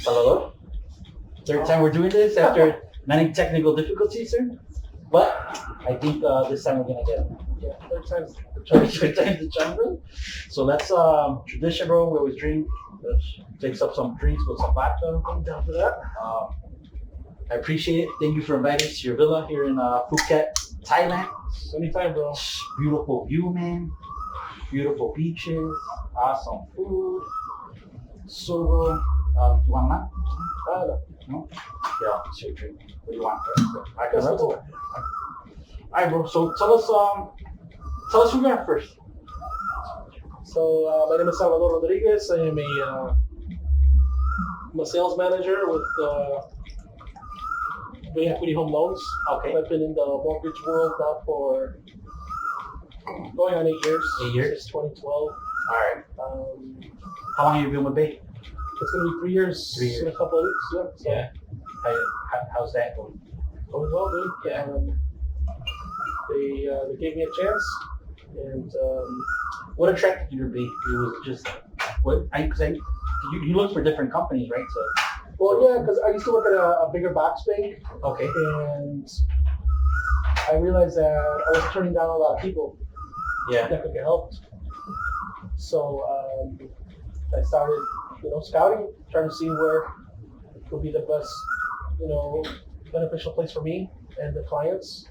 Salvador. Third time we're doing this after many technical difficulties, sir. But I think this time we're gonna get it. Yeah, third time's the Third time's the charm, bro. So that's tradition, bro. We always drink. Let's fix up some drinks with some vodka. I'm down for that. I appreciate it. Thank you for inviting us to your villa here in Phuket, Thailand. Anytime, bro. Beautiful view, man. Beautiful beaches. Awesome food. So, bro, you want that? No? Yeah, it's your drink. What do you want? I can run. All right, bro. So tell us who you are first. So my name is Salvador Rodriguez. I am I'm a sales manager with Bay Equity Home Loans. Okay. I've been in the mortgage world now for going on 8 years. 8 years? Since 2012. All right. How long have you been with Bay? It's going to be 3 years, 3 years. in a couple of weeks. Yeah. So How's that going? going well, dude. Yeah. They gave me a chance, and What attracted you to Bay? It was just what you look for different companies, right? So well, yeah, because I used to work at a bigger box bank, okay. and I realized that I was turning down a lot of people Yeah. that could get helped. So I started, scouting, trying to see where would be the best, beneficial place for me and the clients.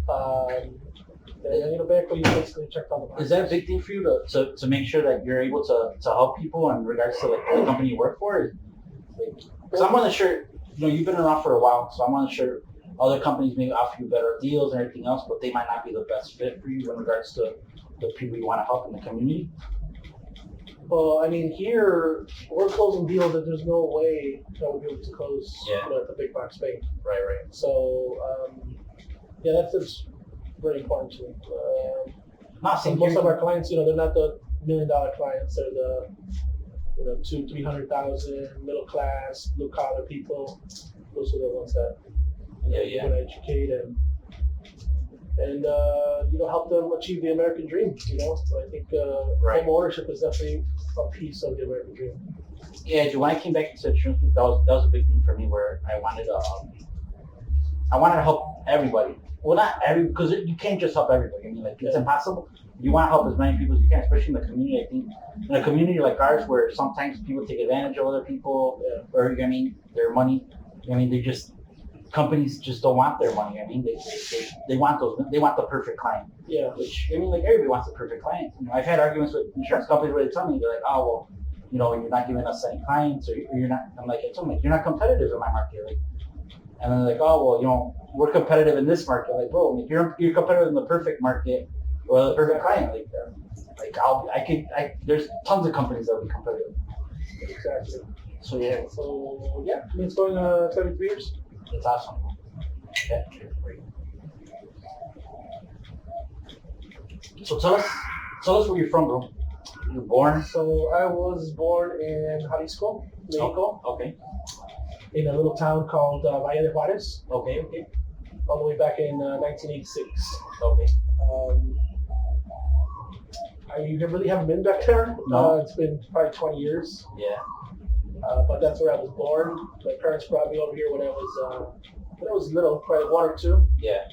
And back when you basically checked on the boxes. Is that a big thing for you to make sure that you're able to help people in regards to like the company you work for? Because I'm not sure, you've been around for a while, so I'm not sure other companies may offer you better deals and everything else, but they might not be the best fit for you in regards to the people you want to help in the community. Well, I mean, here we're closing deals that there's no way that we'll be able to close at the big box bank. Right. So, that's very important to me. Not saying Most of our clients, they're not the $1 million clients. They're the, 200,000-300,000 middle class, blue collar people. Those are the ones that you want to educate and help them achieve the American dream. So I think home ownership is definitely a piece of the American dream. Yeah, when I came back into insurance, that was a big thing for me where I wanted to help everybody. Well, not every, because you can't just help everybody. I mean, it's impossible. You want to help as many people as you can, especially in the community. I think in a community like ours, where sometimes people take advantage of other people, or their money. Companies just don't want their money. They want the perfect client. Yeah. Which everybody wants a perfect client. I've had arguments with insurance companies where they tell me, they're like, oh well, you're not giving us any clients, or you're not. I'm like, you're not competitive in my market. And then they're like, oh well, we're competitive in this market. Like, bro, you're competitive in the perfect market or the perfect client. There's tons of companies that will be competitive. Exactly. So yeah. It's going 73 years. That's awesome. Yeah. So tell us where you're from, bro. You're born. So I was born in Jalisco, Mexico. Okay. In a little town called Valle de Juarez. Okay. All the way back in 1986. Okay. You really haven't been back there. No. It's been probably 20 years. Yeah. But that's where I was born. My parents brought me over here when I was little, probably 1 or 2. Yeah.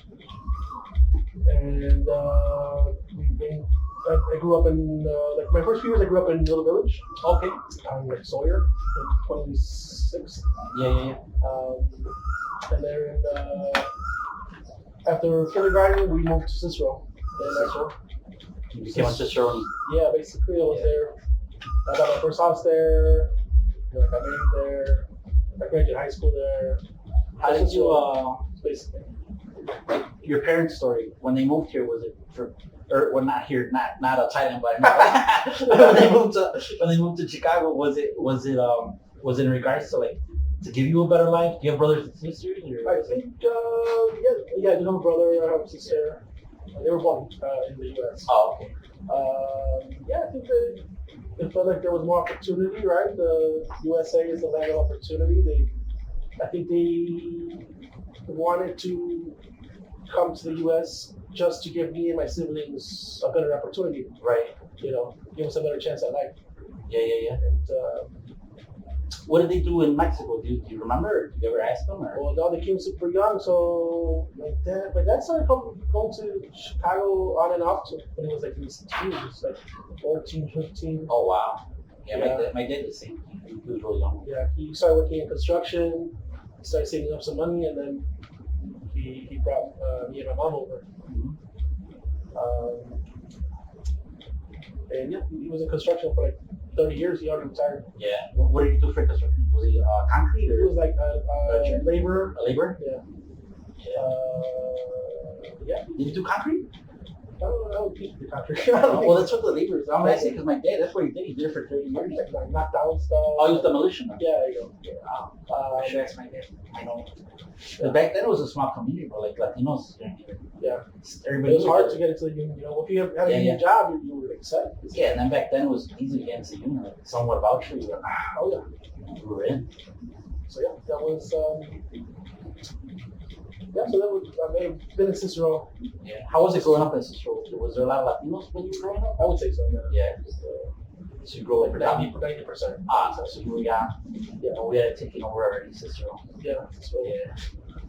And I grew up in my first few years. I grew up in Little Village. Okay. Like Sawyer, 26. Yeah. And then after kindergarten, we moved to Cicero. You became a Cicerone. Yeah, basically I was there. I got my first house there. I got married there. I graduated high school there. How did you basically your parents' story when they moved here? Was it not here, not a Thailand, but when they moved to Chicago? Was it in regards to to give you a better life? Do you have brothers and sisters? I think yeah. I have a brother. I have a sister. They were born in the U.S. Oh, okay. I think they felt like there was more opportunity, right? The USA is the land of opportunity. I think they wanted to come to the U.S. just to give me and my siblings a better opportunity. Right. Give us a better chance at life. Yeah. And What did they do in Mexico? Do you remember? Or did you ever ask them? Or? Well, now they came super young, so my dad started going to Chicago on and off when he was like in his teens, like 14, 15. Oh wow. Yeah, Yeah. my dad the same. He was really young. Yeah, he started working in construction, started saving up some money, and then he brought me and my mom over. Mhm. And yeah, he was in construction for like 30 years. He already retired. Yeah. What did you do for construction? Was he concrete He or was like a laborer. a labor? Yeah. Yeah. Yeah. Did you do concrete? I don't know. The country. Well, that's what the laborers. I'm asking because my dad. That's what he did. He did it for 30 years. Like knock down stuff. Oh, he was demolition. Yeah, there you go. Yeah. I should ask my dad. I know. But back then it was a small community, but like Latinos. Yeah. Everybody It was hard did to get into the union. You know, if you had a Yeah, union job, you were like set. Yeah, and then back then it was easy to get into the union. Like someone would vouch for you. Like, Oh yeah. you were in. So yeah, that was. Yeah, so that was. I may have been in Cicero. Yeah. How was it growing up in Cicero? Was there a lot of Latinos when you were growing up? I would say so. Yeah. Yeah. So you grew up like 90%. So you were yeah. We had it taken over already, Cicero. Yeah. So, Yeah.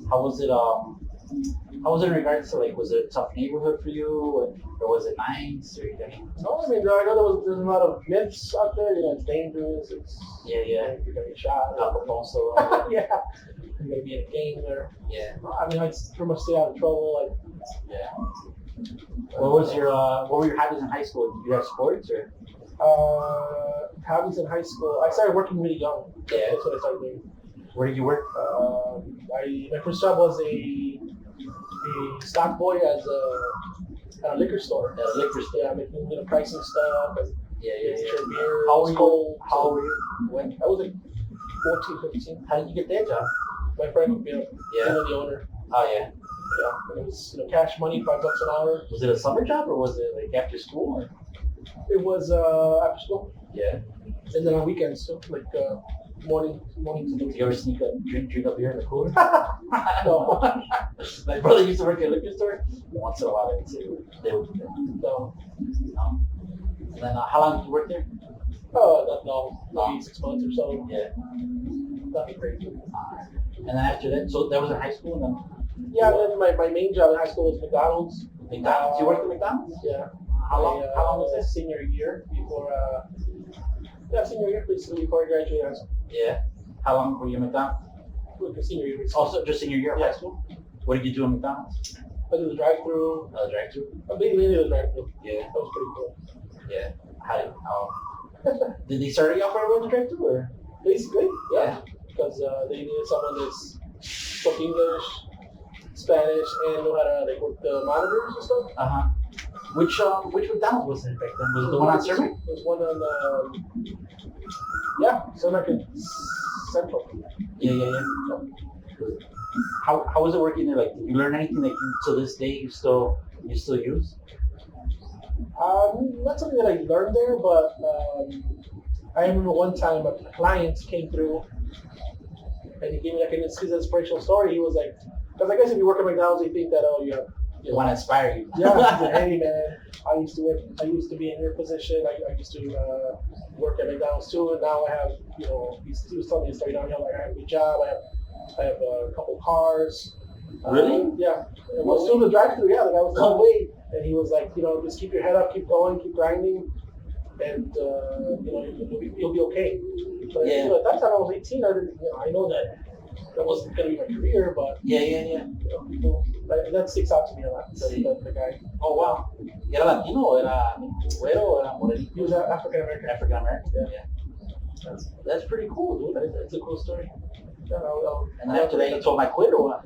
How was it? How was it in regards to like? Was it a tough neighborhood for you, or was it nice? Or No, I mean, I know there's a lot of myths out there. You know, it's dangerous. It's yeah. you're gonna get shot. Al Capone still. Yeah, you're gonna be in a gang there. Yeah. No, I mean, I pretty much stay out of trouble. Like, Yeah. What were your hobbies in high school? Did you have sports or? hobbies in high school. I started working really young. Yeah. That's what I started doing. Where did you work? My first job was a stock boy at a liquor store. At a liquor store. Yeah, making pricing stuff and Yeah. your beer. How old were you? Skull. How old were you? When? I was like 14, 15. How did you get that job? My friend would be Yeah. the owner. Oh yeah. Yeah, and it was cash money, $5 an hour. Was it a summer job or was it like after school? Or? It was after school, Yeah. and then on weekends too, like morning to Did you ever sneak a drink a beer in the cooler? No. My brother used to work at a liquor store. Once in a while, they would do that. No. No. And then how long did you work there? Oh, not long. Maybe 6 months or so. Yeah. Nothing crazy. And then after that, so that was in high school, and then Yeah, then my main job in high school was McDonald's. McDonald's. You worked at McDonald's? Yeah. How long? How long was that? this? Senior year before. Senior year basically before I graduated high school. Yeah. How long were you at McDonald's? Senior year. Basically. Also, just senior year of Yeah. high school. What did you do at McDonald's? I did the drive-through. Drive-through. Mainly the drive-through. Yeah. That was pretty cool. Yeah. Did they start you off right away in the drive-through, or? Basically, Yeah. because they needed someone that spoke English, Spanish, and know how to like work the monitors and stuff. Uh huh. Which McDonald's was it back then? Was it the one on Cermak? There's one on Cermak and Central. Yeah. How was it working there? Like, did you learn anything that you to this day you still use? Not something that I learned there, but I remember one time a client came through and he gave me like his inspirational story. He was like, because I guess if you work at McDonald's, you think that They want to inspire you. yeah. He said, hey man, I used to be in your position. I used to work at McDonald's too, and now I have he was telling me a story. Now I have a good job. I have a couple cars. Really? Yeah. It was through the drive-through. Yeah, the guy was No way. And he was like, just keep your head up, keep going, keep grinding, and you'll be okay. But Yeah. at that time I was 18. I didn't, I know that wasn't going to be my career, but Yeah. people that sticks out to me a lot. The guy. Oh wow. ¿Era latino? ¿Era güero? ¿Era morenito? He was African American. African American. Yeah. That's pretty cool, dude. That's a cool story. Yeah, And then after that, you told my quit or what?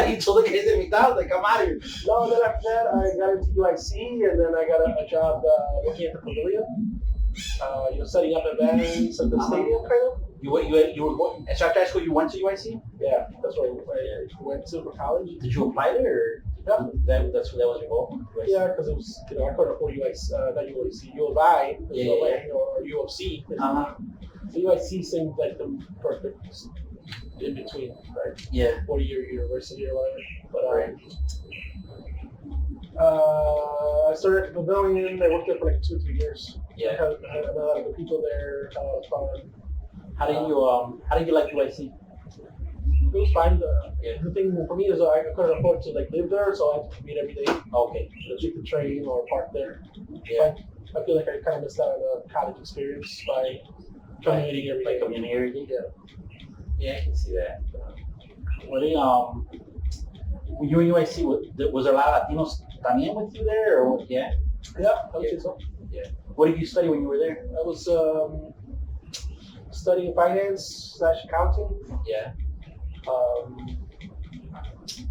You told the kids at McDonald's, like, I'm out of here. No, then after that, I got into UIC, and then I got a job working at the pavilion. Setting up events at the stadium, kind of. You were going at South High School. You went to UIC. Yeah, that's where I went to for college. Did you apply there? Or Yeah. that was your goal. Yeah, because it was I couldn't afford not UIC, U of I, Yeah. or U of C. Uh-huh. So UIC seemed like the perfect in between, right? Yeah. 4-year university or whatever. But Right. I started at the pavilion. I worked there for like 2 or 3 years. Yeah. I had a lot of good people there. Had a lot of fun. How did you like UIC? It was fine. The thing for me is I couldn't afford to like live there, so I had to commute every day. Okay. Take the train or park there. Yeah. I feel like I kind of missed out on the college experience by commuting every day. Like community every day? Yeah. Yeah, I can see that. What do you, when you were in UIC, was there a lot of Latinos también with you there, or what? Yeah? Yeah, I would say so. Yeah. What did you study when you were there? I was studying finance / accounting. Yeah.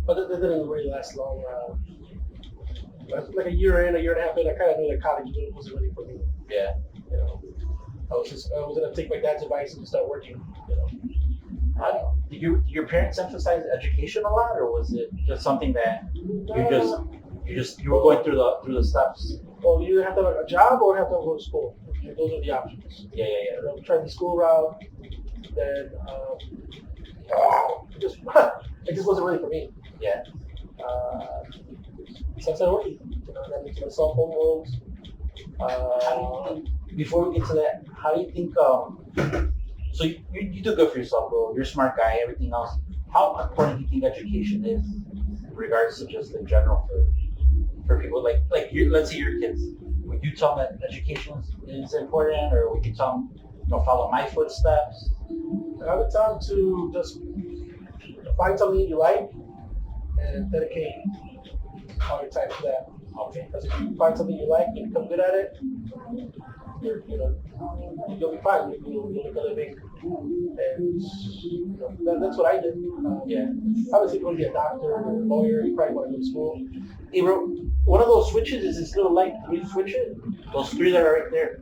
But it didn't really last long. Like a year and a half in, I kind of knew that college wasn't really for me. Yeah. You know, I was gonna take my dad's advice and start working. You know. Did your parents emphasize education a lot, or was it just something that you were going through the steps? Well, you either have to have a job or have to go to school. Those are the options. Yeah. You know, tried the school route, then it just wasn't really for me. Yeah. So I started working. You know, got into the cell phone world. Before we get to that, how do you think? So you do good for yourself, bro. You're a smart guy. Everything else. How important do you think education is in regards to just in general for people like let's say your kids? Would you tell them that education is important, or would you tell them, follow my footsteps? I would tell them to just find something you like and dedicate all your time to that. Okay. Because if you find something you like and become good at it, you'll be fine. You'll make a living, and that's what I did. Yeah. Obviously, if you want to be a doctor or a lawyer, you probably want to go to school. Hey, bro, one of those switches is this little light. Can you switch it? Those three that are right there.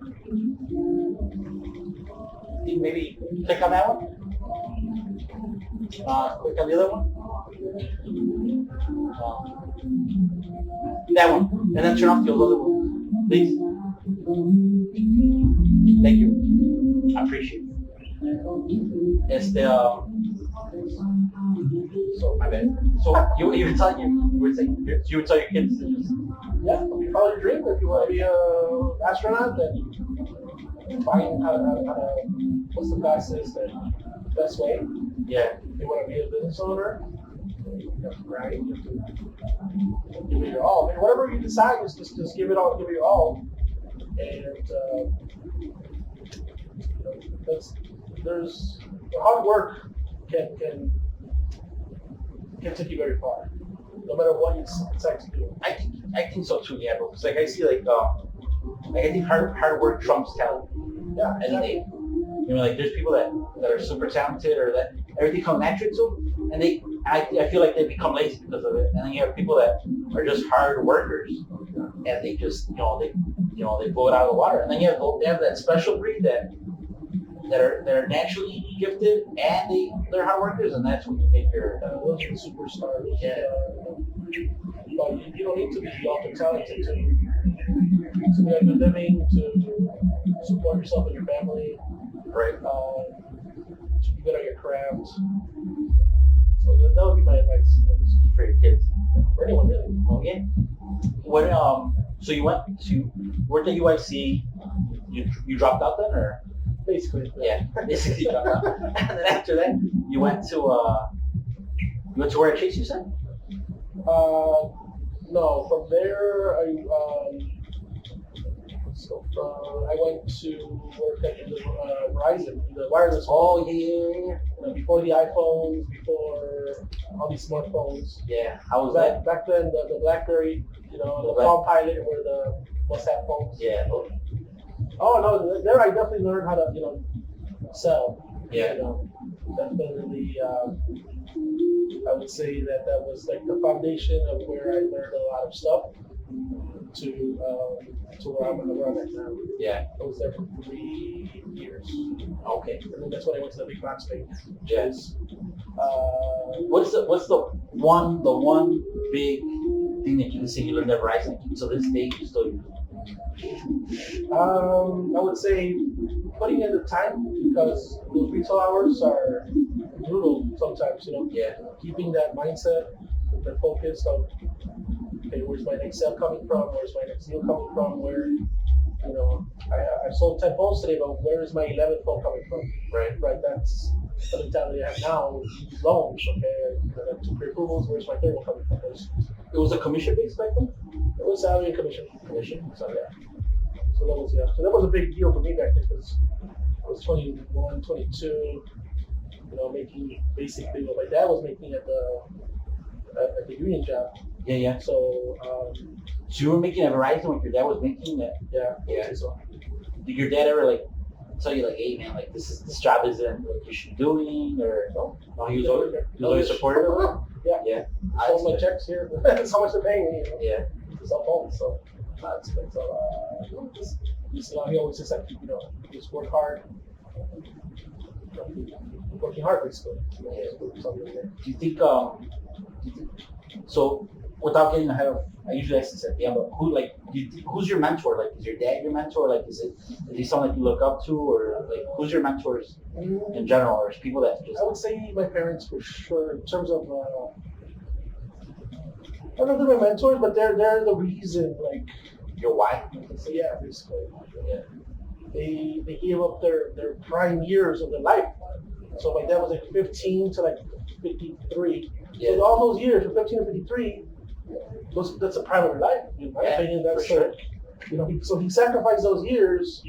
Maybe click on that one. Click on the other one. That one, and then turn off the other one, please. Thank you. I appreciate it. It's the so my bad. So you were saying you would tell your kids to just Follow your dream. If you want to be an astronaut, then find how to what's the fastest and best way. Yeah. If you want to be a business owner, you have to grind. You have to give it your all. I mean, whatever you decide, just give it all. Give it your all. And there's hard work can take you very far, no matter what you decide to do. I think so too, yeah, bro. Because like I see I think hard work trumps talent. Yeah, exactly. Like there's people that are super talented or that everything comes naturally to, and I feel like they become lazy because of it. And then you have people that are just hard workers, and they just they blow it out of the water. And then you have that special breed that are naturally gifted and they're hard workers, and that's when you get your those are the superstars. Yeah. But you don't need to be ultra talented to make a good living, to support yourself and your family, right? To be good at your craft. So that would be my advice for your kids, for anyone really. Okay. What so you worked at UIC? You dropped out then, or? Basically. Yeah, basically dropped out. And then after that, you went to where at Chase, you said? No, from there I went to work at the Verizon, the wireless. Oh yeah. Before the iPhones, before all these smartphones. Yeah. How was that? Back then, the BlackBerry, the Palm Pilot were the must-have phones. Yeah. Oh no, there I definitely learned how to sell. Yeah. Definitely. I would say that was like the foundation of where I learned a lot of stuff to where I'm at now. Yeah. I was there for 3 years. Okay. And then that's when I went to the big box bank. Yes. What's the one big thing that you can say you learned at Verizon to this day you still use? I would say putting in the time, because those retail hours are brutal sometimes, Yeah. Keeping that mindset, that focus on, okay, where's my next sale coming from? Where's my next deal coming from? Where you know, I sold 10 phones today, but where is my 11th phone coming from? Right. That's the mentality I have now. Loans, okay. I have 2 pre-approvals. Where's my third one coming from? It was a commission based back then. It was salary and commission. Commission. So yeah. So that was a big deal for me back then because I was 21, 22. You know, making basically what my dad was making at the union job. Yeah. So So you were making at Verizon when your dad was making that. yeah. So Did your dad ever like tell you like, hey man, like this job isn't what you should be doing, or no? He was always supportive. Yeah. I All my checks here. That's how much they're paying me. Yeah. It's up home, so that's good. So he always just like, you know, just work hard. Working hard basically. Do you think so? Without getting ahead of, I usually ask this at the end, but who's your mentor? Like, is your dad your mentor? Like, is he someone that you look up to, or like, who's your mentors in general, or is people that just? I would say my parents for sure. In terms of, I don't know if they're my mentors, but they're the reason. Like, Your why? so yeah, basically. Yeah. They gave up their prime years of their life. So my dad was like 15 to like 53. Yeah. So all those years, from 15 to 53, that's the prime of your life. In my opinion, that's for sure. You know, so he sacrificed those years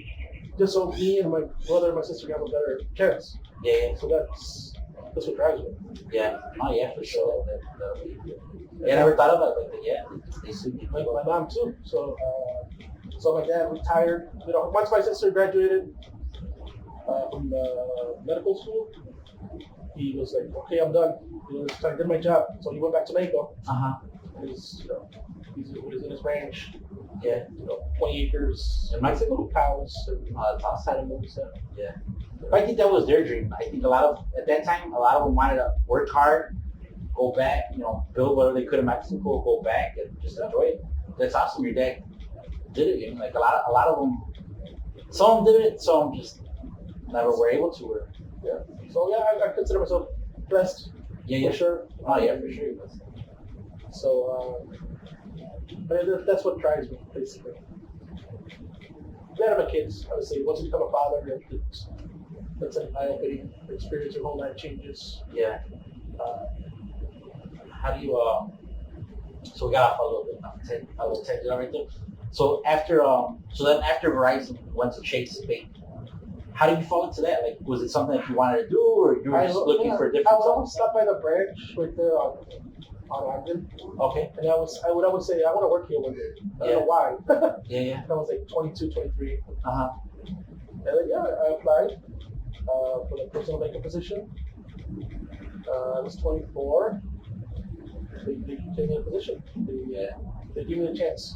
just so me and my brother and my sister have a better chance. Yeah. So that's what drives me. Yeah. Oh yeah, for sure. I never thought about it like that. Yeah, they suit me. My mom too. So my dad retired. You know, once my sister graduated from medical school, he was like, okay, I'm done. You know, I did my job. So he went back to Mexico. He's in his ranch. Yeah. You know, 20 acres. In Mexico? Cows and Outside animals. Yeah. I think that was their dream. I think at that time, a lot of them wanted to work hard, go back, you know, build whatever they could in Mexico, go back and just enjoy it. That's awesome. Your dad did it. You know, like a lot of them, some did it, some just never were able to. Or, yeah. So yeah, I consider myself blessed. Yeah. For sure. Oh yeah, for sure. So, but that's what drives me, basically. Then my kids, obviously, once you become a father, that's an eye-opening experience. Your whole life changes. Yeah. How do you? So we got off a little tangent right there. So after after Verizon went to Chase Bank, how did you fall into that? Like, was it something that you wanted to do, or you were just looking for a different? I was always stopped by the branch right there on Ogden. Okay. And I would say I want to work here one day. I don't know why. Yeah. I was like 22, 23. Uh-huh. And then I applied for the personal banking position. I was 24. They gave me a position. They gave me a chance.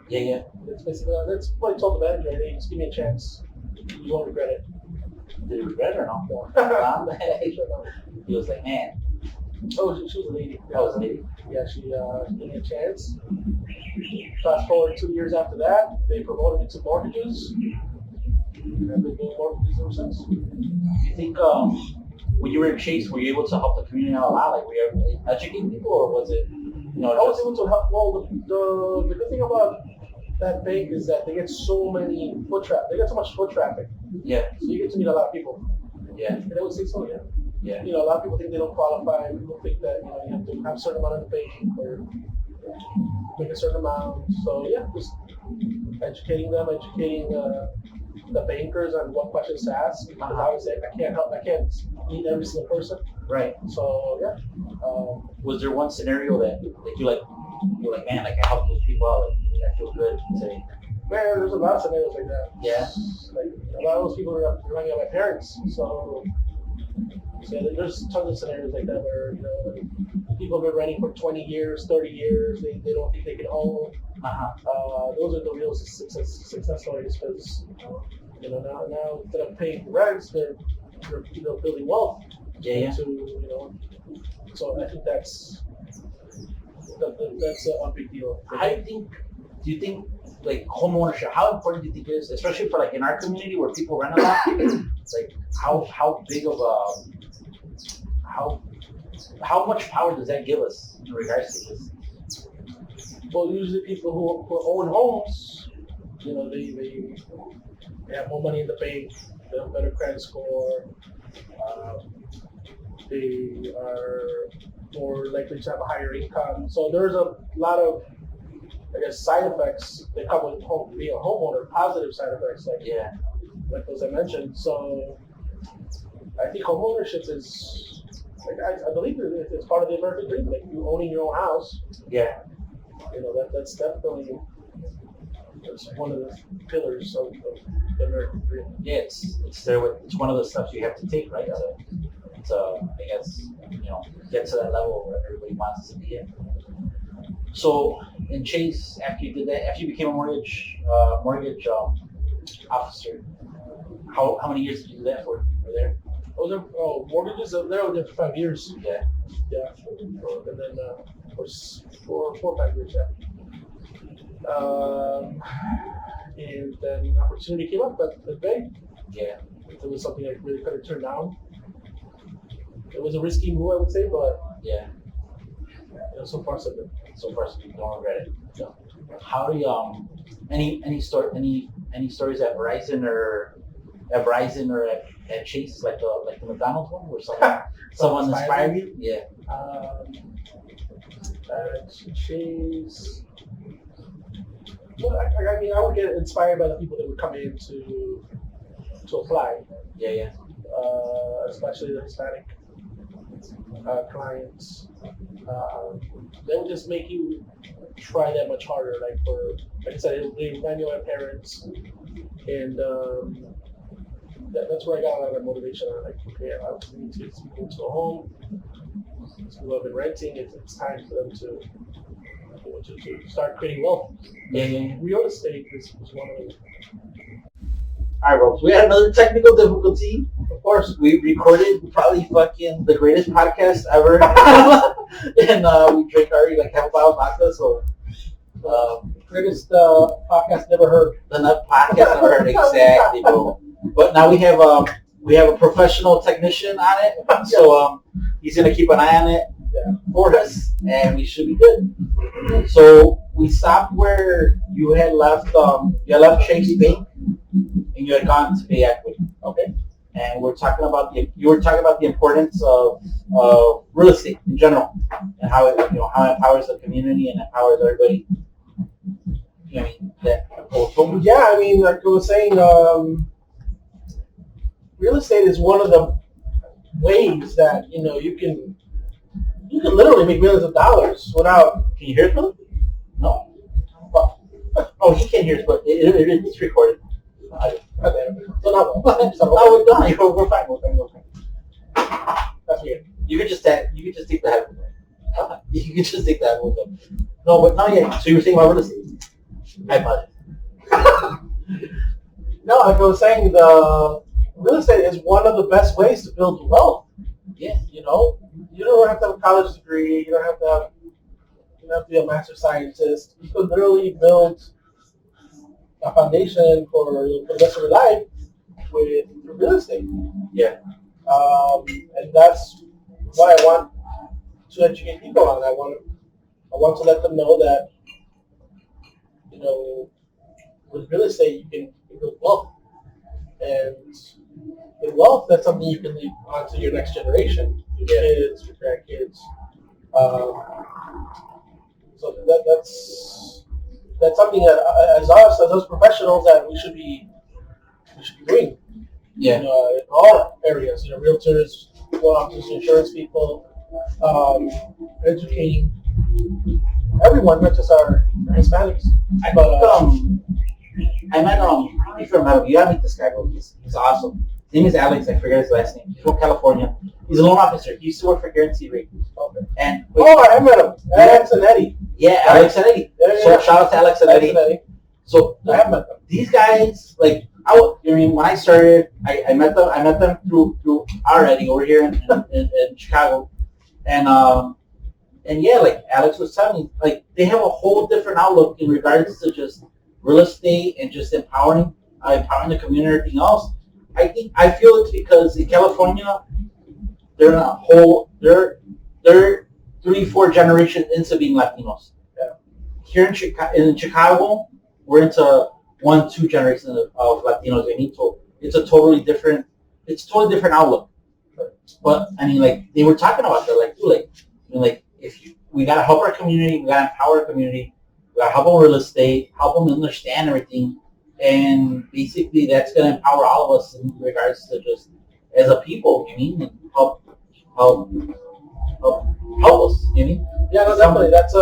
Yeah. It's basically that's what I told the manager. They just give me a chance. You won't regret it. Did you regret it or not? He was like, man. Oh, she was a lady. That was a lady. Yeah, she gave me a chance. Fast forward 2 years after that, they promoted me to mortgages. And I've been doing mortgages ever since. Do you think when you were in Chase, were you able to help the community out a lot? Like, were you able to educate people, or was it, you know? I was able to help. Well, the good thing about that bank is that they get so many foot traffic. They get so much foot traffic. Yeah. So you get to meet a lot of people. Yeah. And I would say so, yeah. Yeah. You know, a lot of people think they don't qualify. People think that, you know, you have to have a certain amount in the bank or make a certain amount. So yeah, just educating the bankers on what questions to ask. Because obviously I can't meet every single person. Right. So yeah. Was there one scenario that you're like, man, like I helped those people out, like I feel good today? Man, there's a lot of scenarios like that. Yeah. Like a lot of those people are running at my parents. So there's tons of scenarios like that where, you know, people have been renting for 20 years, 30 years. They don't think they can own. Those are the real success stories because, you know, now instead of paying rents, they're building wealth. Yeah. To, you know, so I think that's a big deal. Do you think like home ownership, how important do you think it is, especially for like in our community where people rent a lot? Like how big of a how much power does that give us in regards to this? Well, usually people who own homes, they have more money in the bank, they have a better credit score, they are more likely to have a higher income. So there's a lot of, I guess, side effects that come with being a homeowner, positive side effects like those I mentioned. So I think homeownership is, like, I believe it's part of the American dream. Like, you owning your own house, Yeah. That's definitely one of the pillars of the American dream. Yeah, it's one of the steps you have to take, right? To I guess, get to that level where everybody wants to be in. So in Chase, after you did that, after you became a mortgage officer, how many years did you do that for? Over there? Mortgages, they were there for 5 years. Yeah. Yeah. And then for 4 or 5 years, yeah. And then an opportunity came up at the bank. Yeah. It was something I really couldn't turn down. It was a risky move, I would say, but Yeah. so far so good. So far, so you don't regret it. So, how do you any stories at Verizon or at Chase, like the McDonald's one, where someone inspired you? Yeah. At Chase. Well, I mean, I would get inspired by the people that would come in to apply, Yeah. especially the Hispanic clients. They would just make you try that much harder. Like I said, they remind me of my parents, and that's where I got a lot of motivation. I'm like, okay, I need to get people to a home. People have been renting. It's time for them to start creating wealth. Yeah. Real estate is one of them. All right, folks. We had another technical difficulty. Of course, we recorded probably fucking the greatest podcast ever, and we drank already like half a bottle of vodka. So, greatest podcast never heard. The podcast never heard, exactly, bro. But now we have a professional technician on it, so he's gonna keep an eye on it for us, and we should be good. So we stopped where you had left. You had left Chase Bank, and you had gone to Bay Equity. Okay. And you were talking about the importance of real estate in general, and how it empowers the community and empowers everybody. Yeah, I mean, like I was saying, real estate is one of the ways that you can literally make millions of dollars without. Can you hear us, brother? No. Oh, he can't hear us, but it's recorded. Okay. So now, we're done. We're fine. That's weird. You could just take the headphones off. You could just take the headphones off. No, but not yet. So you were saying about real estate? I apologize. No, like I was saying, the real estate is one of the best ways to build wealth. Yeah. You don't have to have a college degree. You don't have to be a master scientist. You could literally build a foundation for the rest of your life with real estate. Yeah. And that's why I want to educate people on it. I want to let them know that, with real estate you can build wealth. And with wealth, that's something you can leave onto your next generation, your kids, your grandkids. So that's something that as us professionals that we should be doing. Yeah. In all areas, realtors, loan officers, insurance people, educating everyone, not just our Hispanics. I met if you remember, you haven't met this guy, bro. He's awesome. His name is Alex. I forget his last name. He's from California. He's a loan officer. He used to work for Guarantee Rate. Okay. And I met him. Alex and Eddie. Yeah, Alex and Eddie. So shout out to Alex and Eddie. So I have met them. These guys, when I started, I met them through our Eddie over here in Chicago, and yeah, like Alex was telling me, they have a whole different outlook in regards to just real estate and just empowering the community and everything else. I feel it's because in California, they're 3-4 generations into being Latinos. Yeah. Here in Chicago, we're into 2 generations of Latinos. I mean, so it's a totally different outlook. But I mean, like they were talking about that, like, dude, like, you know, like we gotta help our community, we gotta empower our community, we gotta help them real estate, help them understand everything, and basically that's gonna empower all of us in regards to just as a people. You mean, and help help help us. You mean? Yeah, no, definitely. That's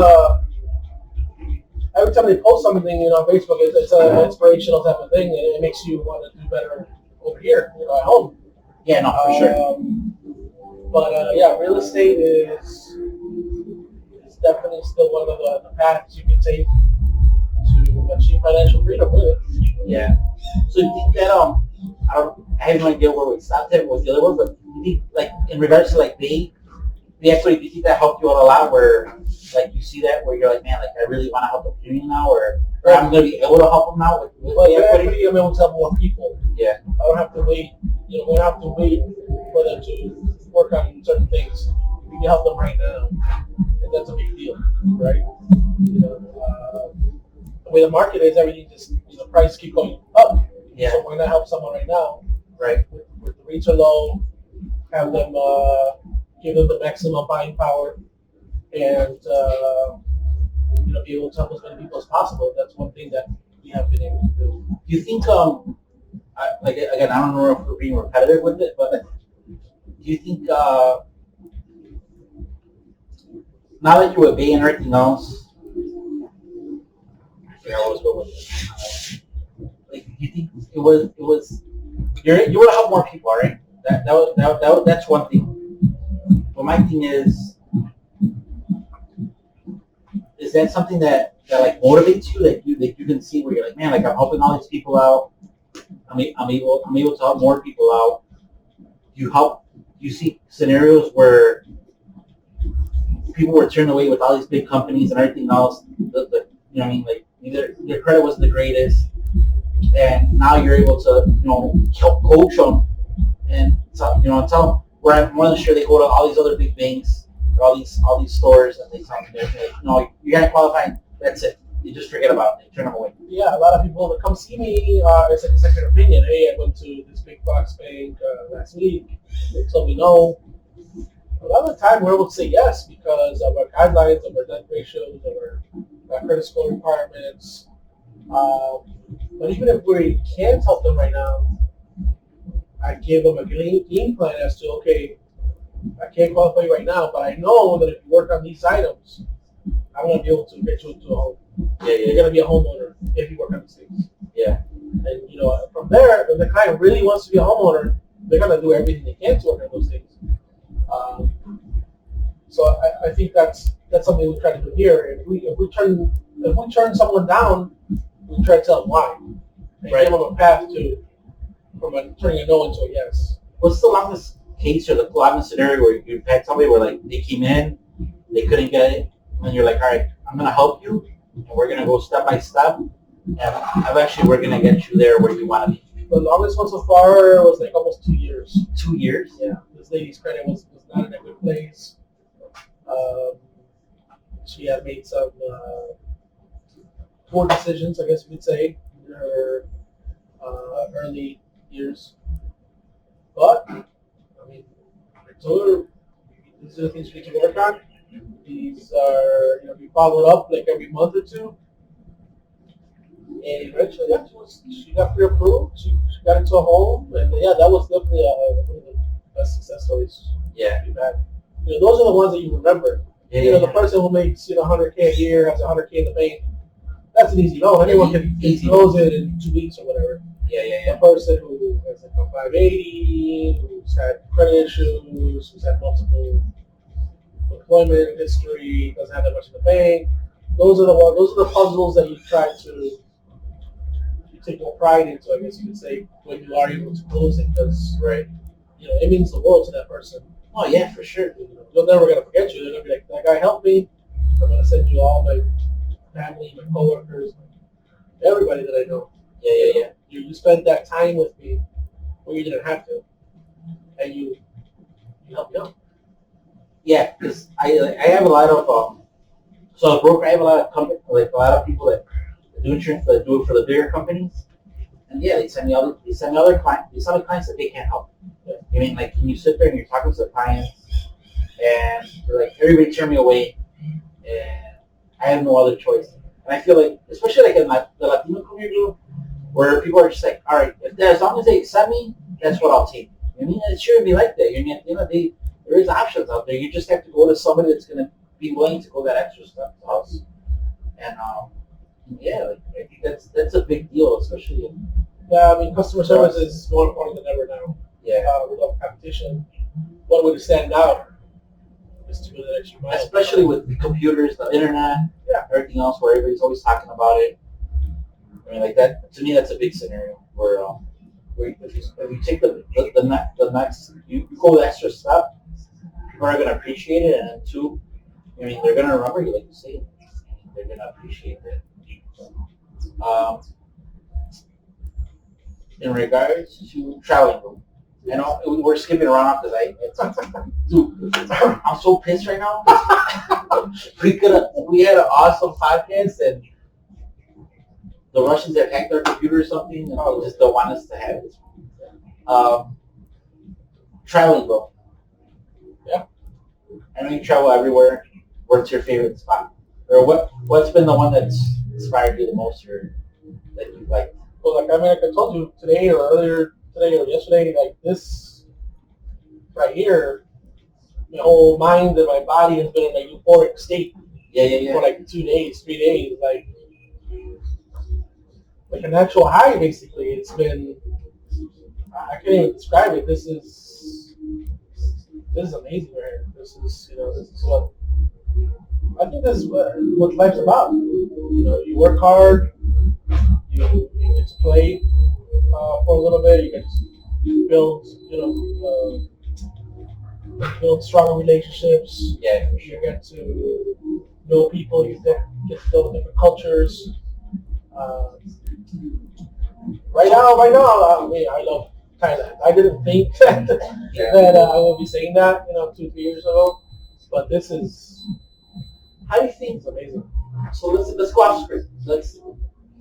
every time they post something, on Facebook, it's an inspirational type of thing, and it makes you want to do better over here, at home. Yeah, no, for sure. But yeah, real estate is definitely still one of the paths you can take to achieve financial freedom. Really. Yeah. So you think that I have no idea where we stopped at with the other one, but you think like in regards to like the equity, do you think that helped you out a lot? Where like you see that where you're like, man, like I really want to help the community now, or I'm going to be able to help them now with the equity. I'm able to help more people. Yeah. I don't have to wait. We don't have to wait for them to work on certain things. We can help them right now, and that's a big deal, right? The way the market is, everything just prices keep going up. Yeah. So why not help someone right now? Right. With the rates are low, have them give them the maximum buying power, and be able to help as many people as possible. That's one thing that we have been able to do. Do you think again, I don't know if we're being repetitive with it, but do you think now that you're obeying everything else, I forgot what I was going with it. Like, do you think it was you want to help more people, all right? That's one thing. But my thing is that something that like motivates you, that you can see where you're like, man, like I'm helping all these people out. I'm able to help more people out. You see scenarios where people were turned away with all these big companies and everything else. Like either their credit wasn't the greatest, and now you're able to help coach them and tell them. Where I'm more than sure they go to all these other big banks or all these stores and they tell them, like, you gotta qualify. That's it. You just forget about it. They turn them away. Yeah, a lot of people that come see me it's like a second opinion. Hey, I went to this big box bank last week. They told me no. A lot of the time we're able to say yes because of our guidelines, of our debt ratios, of our credit score requirements. But even if we can't help them right now, I give them a game plan as to, okay, I can't qualify you right now, but I know that if you work on these items, I'm going to be able to get you into a home. Yeah. You're going to be a homeowner if you work on these things. Yeah. And, from there, if the client really wants to be a homeowner, they're going to do everything they can to work on those things. So I think that's something we try to do here. If we turn someone down, we try to tell them why. And give them a path from turning a no into a yes. What's the longest case or the longest scenario where you've had somebody where like they came in, they couldn't get it, and you're like, all right, I'm gonna help you, and we're gonna go step by step, and eventually we're gonna get you there where you want to be. The longest one so far was like almost 2 years. 2 years? Yeah. This lady's credit was not in a good place. She had made some poor decisions, I guess you could say, in her early years. But, I told her, these are the things we need to work on. These are, be followed up like every month or two. And eventually, yeah, she got pre-approved. She got into a home. And yeah, that was definitely one of the best success stories we've had. Those are the ones that you remember. Yeah, the person who makes, $100K a year, has $100K in the bank, that's an easy loan. Anyone can close it in 2 weeks or whatever. Yeah. The person who has like a 580, who's had credit issues, who's had multiple employment history, doesn't have that much in the bank. Those are the puzzles that you try to take more pride into, I guess you could say, when you are able to close it, because it means the world to that person. Oh yeah, for sure. They're never gonna forget you. They're gonna be like, that guy helped me. I'm gonna send you all my family, my coworkers, everybody that I know. Yeah. You spent that time with me where you didn't have to, and you helped me out. Yeah, because I have a lot of so a broker. I have a lot of company, like a lot of people that do insurance, but do it for the bigger companies. And yeah, they send me other clients. They send me clients that they can't help. I mean, like, when you sit there and you're talking to the clients, and they're like, everybody turned me away, and I have no other choice. And I feel like, especially like in the Latino community, where people are just like, all right, as long as they accept me, that's what I'll take. I mean, it shouldn't be like that. I mean, at the end of the day, there is options out there. You just have to go to somebody that's going to be willing to go that extra step to us. And yeah, like, I think that's a big deal, especially. Yeah, I mean, customer service is more important than ever now. Yeah. With all the competition, one way to stand out is to go that extra mile. Especially with the computers, the internet, everything else, where everybody's always talking about it. I mean, like that. To me, that's a big scenario where if you take the next, you go the extra step, people are gonna appreciate it, and then two, I mean, they're gonna remember you, like you say. They're gonna appreciate it. In regards to traveling room, I know we're skipping around because I'm so pissed right now. We had an awesome podcast and the Russians have hacked our computer or something and they just don't want us to have it. Traveling, bro. Yeah. I know you travel everywhere. What's your favorite spot? Or what's been the one that's inspired you the most or that you like? Well, like I told you today or yesterday, like this right here, my whole mind and my body has been in a euphoric state for like 2 days, 3 days, like a natural high basically. It's been, I can't even describe it. This is amazing right here. This is what I think this is what life's about. You know, you work hard. You get to play for a little bit. You get to build, build stronger relationships. Yeah, for sure. You get to know people. You get to build different cultures. Right now, I love Thailand. I didn't think that I would be saying that, 2-3 years ago, but this is. How do you think? It's amazing. So let's go off script.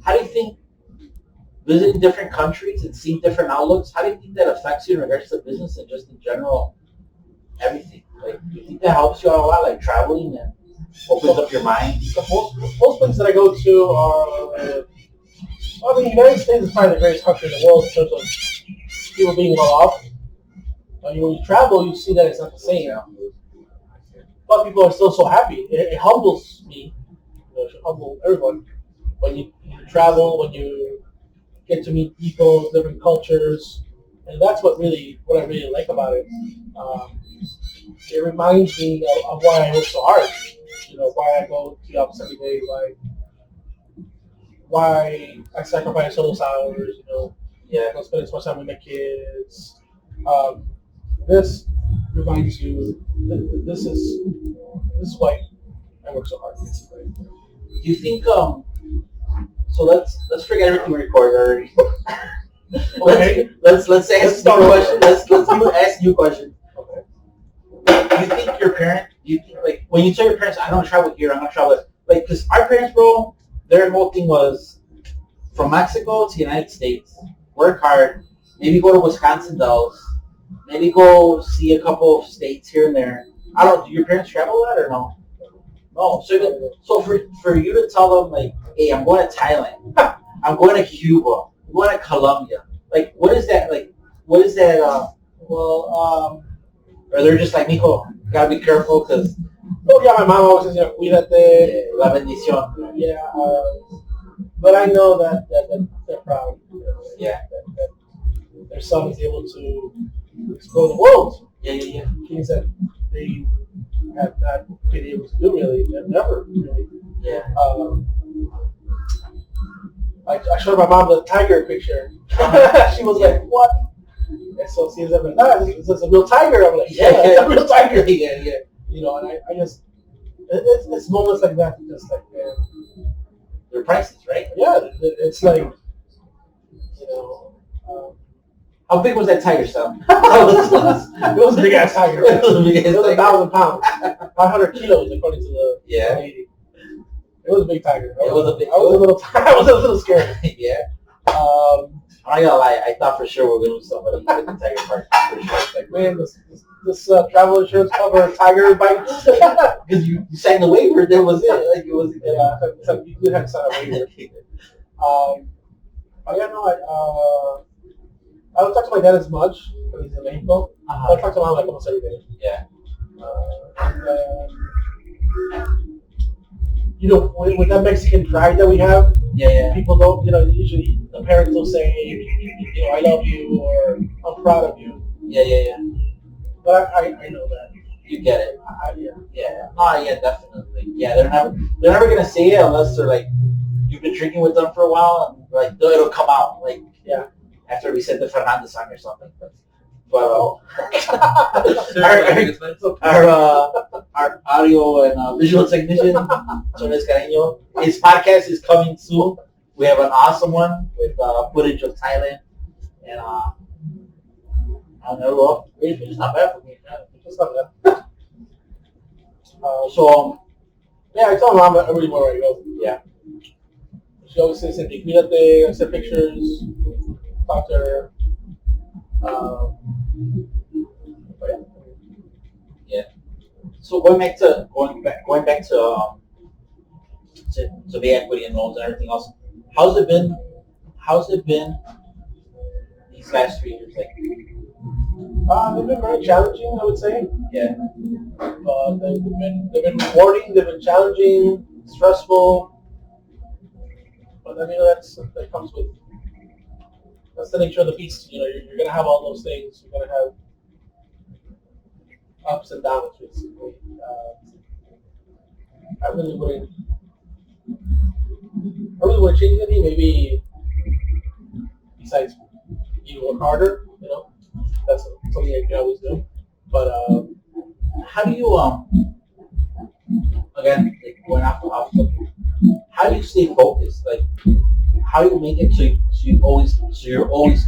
How do you think visiting different countries and seeing different outlooks? How do you think that affects you in regards to business and just in general everything? Like, do you think that helps you out a lot, like traveling and opens up your mind? Most places that I go to are. The United States is probably the greatest country in the world in terms of people being well off. When you travel, you see that it's not the same. But people are still so happy. It humbles me. It should humble everyone. When you travel, when you get to meet people, different cultures, and that's what I really like about it. It reminds me of why I work so hard. Why I go to the office every day, why I sacrifice all those hours. I spend as much time with my kids. This reminds you. This is why I work so hard. Do you think? So let's forget everything we recorded already. Okay. Let's ask you a question. Let's ask you a question. Okay. Do you think your parent? Do you think, like, when you tell your parents, I'm gonna travel here, I'm gonna travel, like, because our parents, bro, their whole thing was from Mexico to the United States, work hard, maybe go to Wisconsin Dells, maybe go see a couple of states here and there. Do your parents travel a lot or no? No. So for you to tell them, like, hey, I'm going to Thailand, I'm going to Cuba, I'm going to Colombia, like, what is that, or they're just like, Nico, gotta be careful because... Oh yeah, my mom always says, cuídate. La bendición. Yeah, but I know that they're proud. Yeah. That their son is able to explore the world. Yeah. Things that they have not been able to do really. They've never really. Yeah. I showed my mom the tiger picture. She was like, "What?" And so she was like, "This is a real tiger." I'm like, "Yeah, it's a real tiger." Yeah. And I just, it's moments like that, just like, man. They're priceless, right? Yeah, it's like, how big was that tiger, son? It was a big ass tiger. It was 1,000 pounds, 500 kilos according to the lady. It was a big tiger. It was a big. I was a little. I was a little scared. Yeah. Um, I'm not gonna lie. I thought for sure we were gonna lose somebody at the tiger park. For sure. like, man, this travel insurance cover tiger bites. Because you signed the waiver, that was it. Like it was. Yeah, so you did have to sign a waiver. But yeah, no, I don't talk to my dad as much because he's in Mexico. I talk to him like almost every day. Yeah. You know, with that Mexican pride that we have, Yeah. people don't, usually the parents will say, I love you or I'm proud of you. Yeah. But I know that. You get it. Yeah. Yeah. Oh, yeah, definitely. Yeah, they're never gonna say it unless they're like, you've been drinking with them for a while, and like it'll come out. Like, yeah. After we said the Fernandez song or something. But our audio and visual technician, Torres Carreño, his podcast is coming soon. We have an awesome one with footage of Thailand. And I don't know, it's not bad for me. It's not bad. Yeah, I tell Mom everywhere I go. Yeah. She always says, cuídate, I send pictures, talk to her. Yeah. So going back to the equity and loans and everything else, how's it been these last 3 years? Like, they've been very challenging, I would say. yeah. They've been rewarding. They've been challenging, stressful. But I mean, that comes with. That's the nature of the beast. You're going to have all those things. You're going to have ups and downs, basically. I really wouldn't change anything. Maybe besides you work harder. That's something I can always do. But How do you again, like going off the how do you stay focused? Like, how do you make it so you're always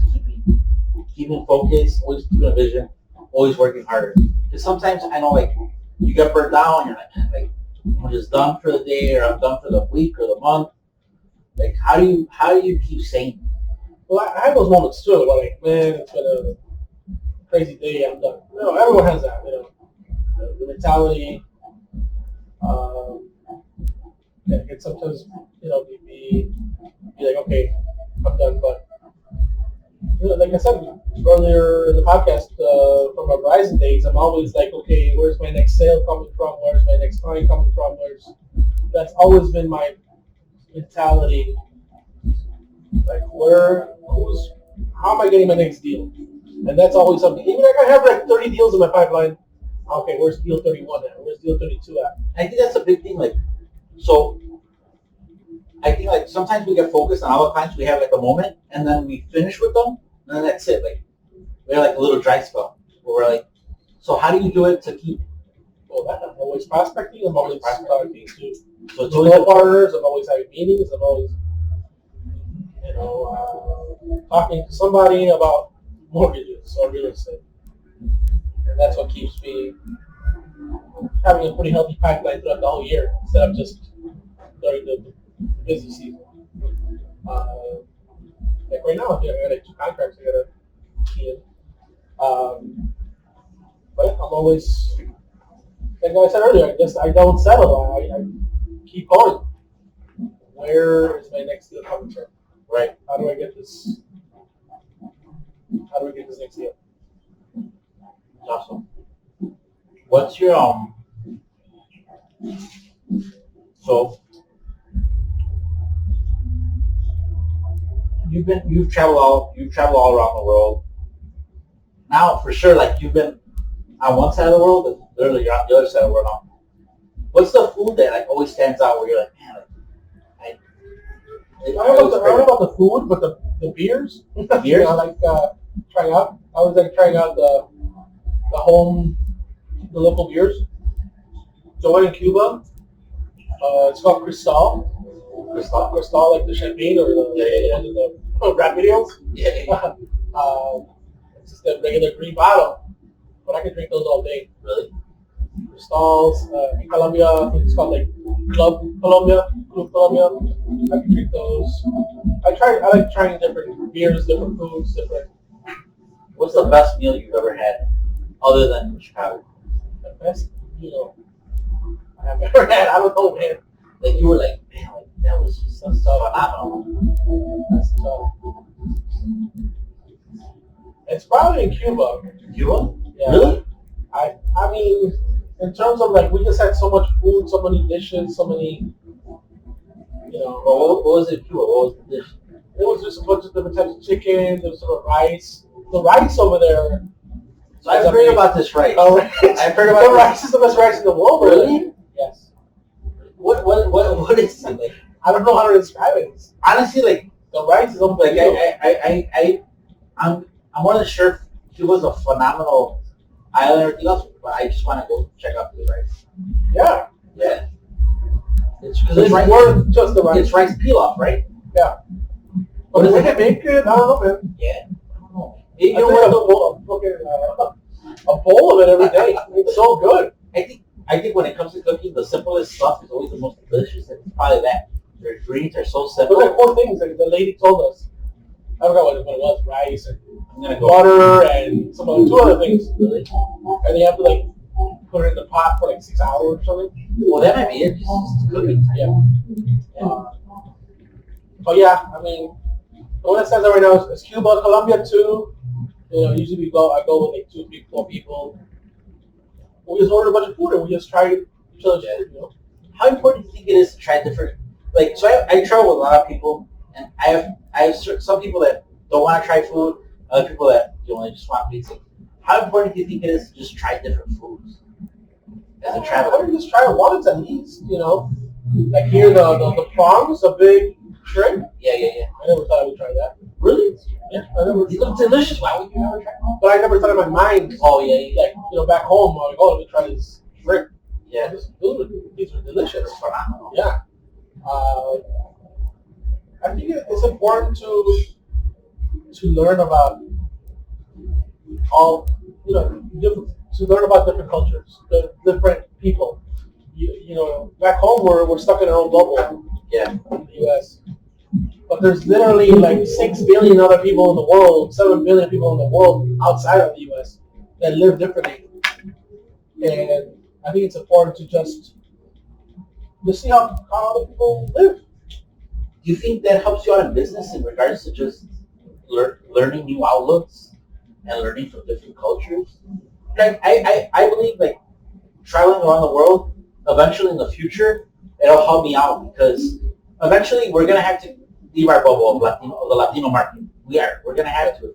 keeping focus, always keeping a vision, always working harder? Because sometimes I know, like, you get burnt down, you're like, man, like, I'm just done for the day, or I'm done for the week or the month. Like, how do you keep sane? Well, I have those moments too. Where like, man, it's been a crazy day. I'm done. Everyone has that. The mentality. It can sometimes, be like, okay, I'm done. But like I said earlier in the podcast, from my Verizon days, I'm always like, okay, where's my next sale coming from? Where's my next client coming from? That's always been my mentality. Like, how am I getting my next deal? And that's always something. Even if I have like 30 deals in my pipeline, okay, where's deal 31 at? Where's deal 32 at? I think that's a big thing. Like, so I think like sometimes we get focused on our clients. We have like a moment, and then we finish with them, and then that's it. Like, we're like a little dry spell where we're like, so how do you do it to keep? Well, I'm always prospecting. I'm always talking to So it's always partners. I'm always having meetings. I'm always, talking to somebody about mortgages or real estate, and that's what keeps me having a pretty healthy pipeline throughout the whole year instead of just during the busy season. Like right now, I got like 2 contracts I gotta key in. But I'm always, like I said earlier, I don't settle. I keep going. Where is my next deal coming from? right. How do I get this next deal? Awesome. What's your so you've traveled all around the world. Now for sure, like, you've been on one side of the world, but literally you're on the other side of the world now. What's the food that like always stands out where you're like, man, like, I don't know about the food, but the beers. Beers? I like trying out. I was like trying out the local beers. The one in Cuba, it's called Cristal, like the champagne or the one in the rap videos. Yeah. It's just a regular green bottle, but I can drink those all day. Really? stalls. In Colombia, I think it's called like Club Colombia. I can drink those. I like trying different beers, different foods, different. What's the best meal you've ever had, other than Chicago? The best meal I have ever had. I don't know, man. That you were like, man, like, that was just so phenomenal. That's tough. It's probably in Cuba. Cuba? Yeah. Really? I mean, in terms of like, we just had so much food, so many dishes, so many, Well, what was it in Cuba? What was the dish? it was just a bunch of different types of chicken. There was some rice. The rice over there. So I've heard about this rice. Oh, rice. I've heard about the rice is the best rice in the world. Really? Yes. What is it like? I don't know how to describe it. Honestly, like The rice is like unbelievable. I'm not sure if Cuba's a phenomenal island or anything else, but I just want to go check out the rice. Yeah. Yeah. It's because It's it's rice. worth just the rice. It's rice pilaf, right? Yeah. What But is the way it? they make it, I don't know, man. Yeah. I don't know. You You know know what? a bowl of it every day. It's so good. I think when it comes to cooking, the simplest stuff is always the most delicious. And it's probably that. Their ingredients are so But like simple. 4 things like the lady told us. I forgot what it was. Rice and I'm gonna go. butter and some other 2 other things. Really? And they have to like put it in the pot for like 6 hours or something. Well, that might be it. Just cooking. Yeah. But yeah, I mean, the one that stands out right now is Cuba, Colombia too. Usually I go with like 2, 3, 4 people. We just order a bunch of food and we just try each other's food. How important do you think it is to try different? Like, so I travel with a lot of people, and I have some people that don't want to try food, other people that they just want pizza. How important do you think it is to just try different foods as a I traveler? would just try it once at least. Like here the prawns, a big shrimp. Yeah. I never thought I would try that. Really? Yeah, I never. These look delicious. Why would you never try them? But I never thought in my mind. Oh yeah. Like back home, I'm like, oh, let me try this shrimp. Yeah. These are delicious. It's phenomenal. Yeah. I think it's important to learn about all to learn about different cultures, the different people. Back home we're stuck in our own bubble. Yeah. In the U.S. But there's literally like 6 billion other people in the world, 7 billion people in the world outside of the U.S. that live differently, and I think it's important to just see how other people live. Do you think that helps you out in business in regards to just learning new outlooks and learning from different cultures? Like, I believe like traveling around the world, eventually in the future, it'll help me out because eventually we're gonna have to leave our bubble of the Latino market. We're gonna have to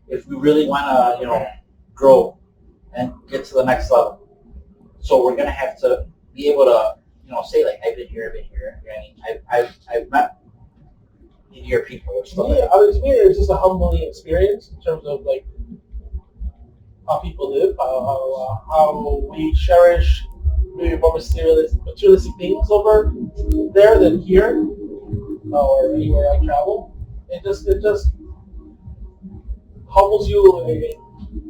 if we really wanna grow and get to the next level. So we're gonna have to be able to say like I've been here. I mean, I've met your people or stuff. Yeah, to me, it's just a humbling experience in terms of like how people live, how we cherish maybe more materialistic things over there than here or anywhere I travel. It just humbles you.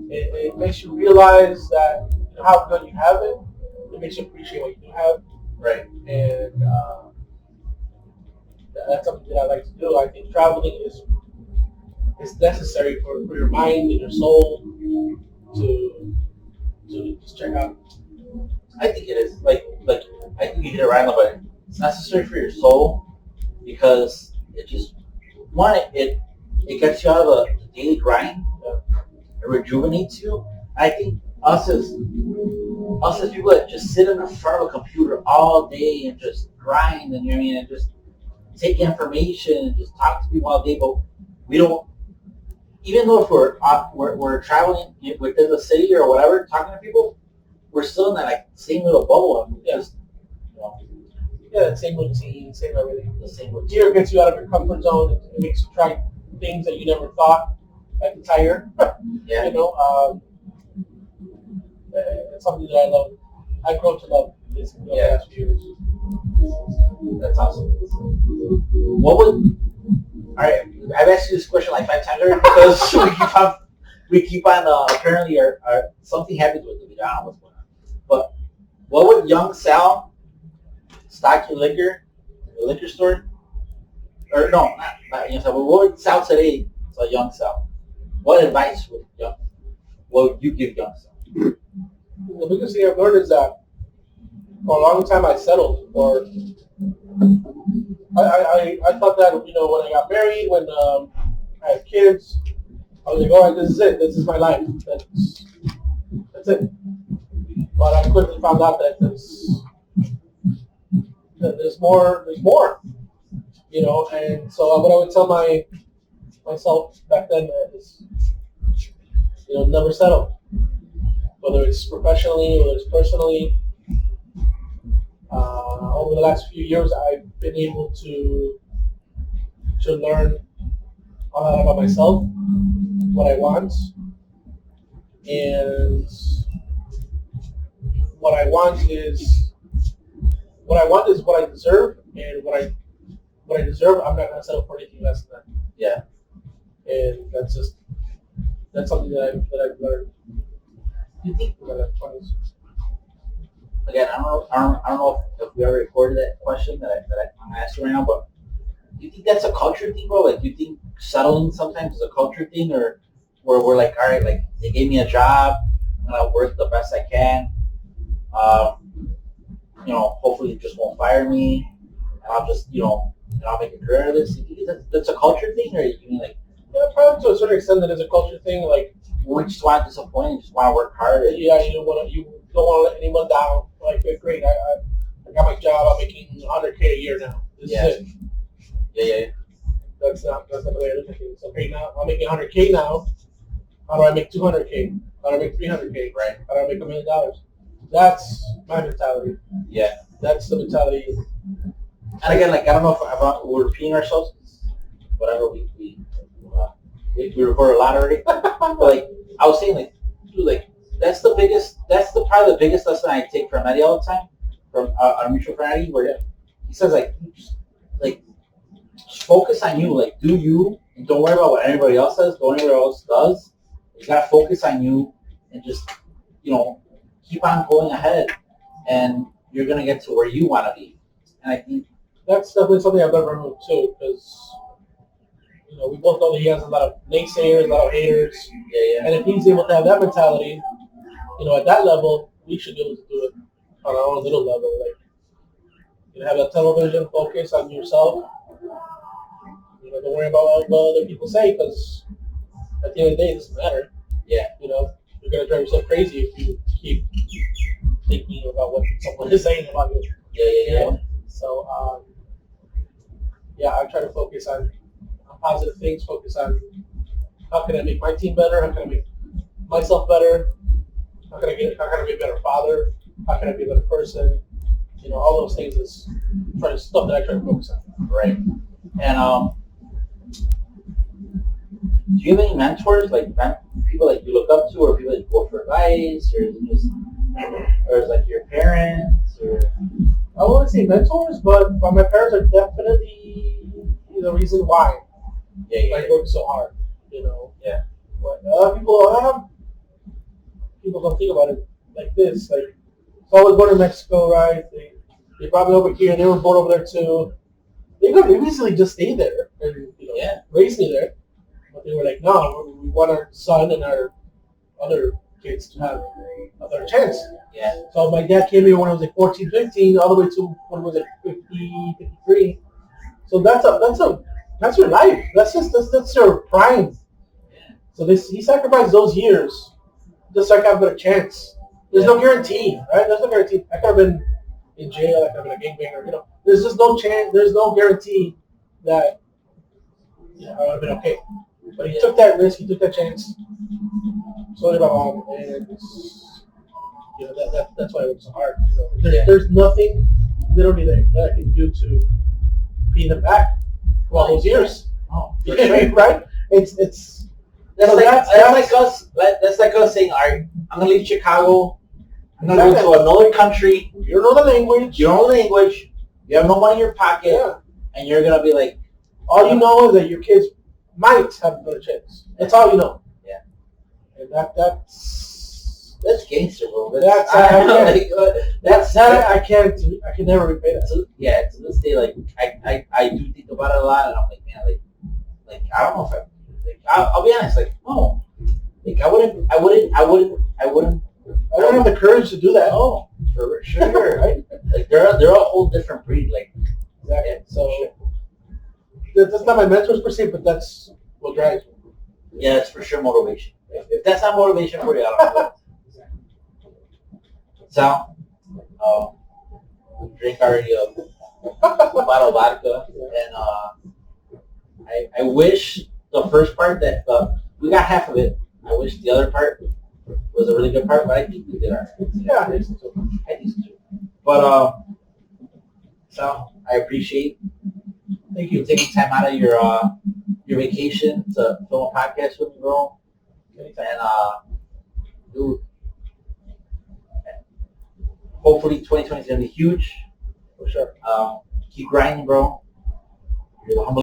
It makes you realize that how good you have it. It makes you appreciate what you do have. Right. And that's something that I like to do. I think traveling is necessary for your mind and your soul to just check out. I think it is. Like I think you hit it right on the button. It's necessary for your soul because it just it gets you out of the daily grind. It rejuvenates you. I think us as people that just sit in front of a computer all day and just grind and and just take information and just talk to people all day, but we don't. Even though if we're traveling within the city or whatever, talking to people, we're still in that like same little bubble and just Yeah, same routine, same everything. the same routine. Gear gets you out of your comfort zone. It makes you try things that you never thought, like the tire. Yeah. It's something that I love. I've grown to love this in the last few years. That's awesome. What would? All right, I've asked you this question like 5 times already because we keep on apparently our something happens with the video. I don't know what's going on, but What would young Sal stock your liquor, the liquor store? Or no, not young Sal. But what would Sal today? So young Sal. What advice would you give young Sal? The biggest thing I've learned is that for a long time I settled, or I thought that when I got married, when I had kids, I was like, all right, this is it. This is my life. That's it. But I quickly found out that there's more. There's more. And so what I would tell myself back then is, never settle. Whether it's professionally, whether it's personally. Over the last few years, I've been able to learn a lot about myself, what I want, and what I want is what I deserve, and what I deserve, I'm not gonna settle for anything less than that. Yeah. And that's something that I've learned. You think? In my 20s. Again, I don't know if we already recorded that question that I'm asking right now, but do you think that's a culture thing, bro? Like, do you think settling sometimes is a culture thing, or where we're like, all right, like they gave me a job, and I'll work the best I can. Hopefully it just won't fire me, and I'll just, I'll make a career out of this. Do you think that's a culture thing, or you mean like? Yeah, probably to a certain extent that is a culture thing. Like, we just want to disappoint, you just want to work hard. Yeah, you don't want to let anyone down. Like, great, I got my job. I'm making $100K a year now. This is it. Yeah. That's not the way I look at things. Okay, now I'm making $100K now. How do I make $200K? How do I make $300K? Right. How do I make $1 million? That's my mentality. Yeah. That's the mentality. And again, like, I don't know if we're repeating ourselves. Whatever, we record a lot already. But like I was saying, like, dude, like that's probably the biggest lesson I take from Eddie all the time, from our mutual friend Eddie, where he says just focus on you, like do you, and don't worry about what anybody else says, don't anybody else does. You gotta focus on you and just keep on going ahead, and you're gonna get to where you want to be. And I think that's definitely something I've learned from him too, because we both know that he has a lot of naysayers, a lot of haters. Yeah. And if he's able to have that mentality, at that level, we should be able to do it on our own little level. Like, have that tunnel vision, focus on yourself. Don't worry about what other people say, because at the end of the day, it doesn't matter. Yeah. You're going to drive yourself crazy if you keep thinking about what someone is saying about you. Yeah. So, I try to focus on positive things, focus on how can I make my team better, how can I make myself better, how can I be a better father, how can I be a better person, all those things is stuff that I try to focus on. Right. And do you have any mentors, like people like you look up to, or people that you go for advice, or is it like your parents, or? I wouldn't say mentors, but my parents are definitely the reason why. I work so hard, Yeah. But people don't think about it like this. Like, so I was born in Mexico, right? They brought me over here. They were born over there too. They could easily just stay there and raise me there. But they were like, no, we want our son and our other kids to have a better chance. Yeah. So my dad came here when I was like 14, 15, all the way to when I was like 50, 53. So that's your life. That's your prime. So he sacrificed those years just so I could have a better chance. There's no guarantee, right? There's no guarantee. I could have been in jail. I could have been a gangbanger. There's just no chance. There's no guarantee that I would have been okay. But he took that risk. He took that chance. So did my mom, and that's why it was so hard. There's nothing literally that I can do to pay them back for all those years. Oh, right? That's like us saying, all right, I'm gonna leave Chicago. I'm gonna go to another country. You don't know the language. You have no money in your pocket, and you're gonna be like, all you know is that your kids might have a better chance. That's all you know. Yeah. And that's That's gangster, bro. That's I can never repay that. To this day, like I do think about it a lot, and I'm like, man, like I don't know if I'll be honest, like no, like I wouldn't have the courage to do that. No, for sure, right? Like they're a whole different breed, like exactly. Yeah, so sure. that's not my mentors per se, but that's what drives me. Yeah, it's for sure motivation. If that's not motivation for you, I don't know. So, we drink our bottle of vodka, and I wish the first part that we got half of it. I wish the other part was a really good part, but I think we did our. Yeah, I think so. I think so too. But so I appreciate. Thank you for taking time out of your vacation to film a podcast with me, bro. And dude, hopefully 2020 is gonna be huge. For sure. Keep grinding, bro. You're the humble.